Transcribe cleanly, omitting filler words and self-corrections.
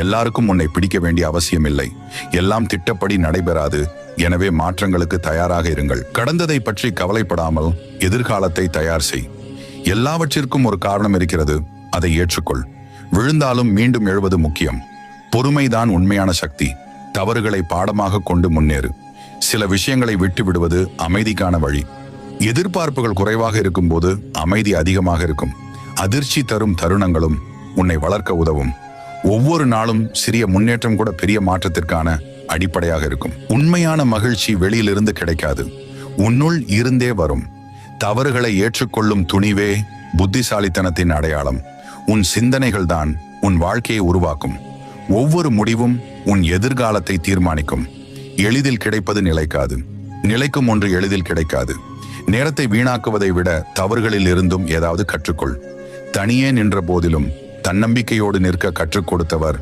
எல்லாருக்கும் உன்னை பிடிக்க வேண்டிய அவசியமில்லை. எல்லாம் திட்டப்படி நடைபெறாது. எனவே மாற்றங்களுக்கு தயாராக இருங்கள். கடந்ததை பற்றி கவலைப்படாமல் எதிர்காலத்தை தயார் செய். எல்லாவற்றிற்கும் ஒரு காரணம் இருக்கிறது, அதை ஏற்றுக்கொள். விழுந்தாலும் மீண்டும் எழுவது முக்கியம். பொறுமைதான் உண்மையான சக்தி. தவறுகளை பாடமாக கொண்டு முன்னேறு. சில விஷயங்களை விட்டு விடுவது அமைதிக்கான வழி. எதிர்பார்ப்புகள் குறைவாக இருக்கும்போது அமைதி அதிகமாக இருக்கும். அதிர்ச்சி தரும் தருணங்களும் உன்னை வளர்க்க உதவும். ஒவ்வொரு நாளும் சிறிய முன்னேற்றம் கூட பெரிய மாற்றத்திற்கான அடிப்படையாக இருக்கும். உண்மையான மகிழ்ச்சி வெளியிலிருந்து கிடைக்காது, உன்னுள் இருந்தே வரும். தவறுகளை ஏற்றுக்கொள்ளும் துணிவே புத்திசாலித்தனத்தின் அடையாளம். உன் சிந்தனைகள் தான் உன் வாழ்க்கையை உருவாக்கும். ஒவ்வொரு முடிவும் உன் எதிர்காலத்தை தீர்மானிக்கும். எளிதில் கிடைப்பது நிலைக்காது, நிலைக்கும் ஒன்று எளிதில் கிடைக்காது. நேரத்தை வீணாக்குவதை விட தவறுகளில் இருந்தும் ஏதாவது கற்றுக்கொள். தனியே நின்ற போதிலும் தன்னம்பிக்கையோடு நிற்க கற்றுக் கொடுத்தவர்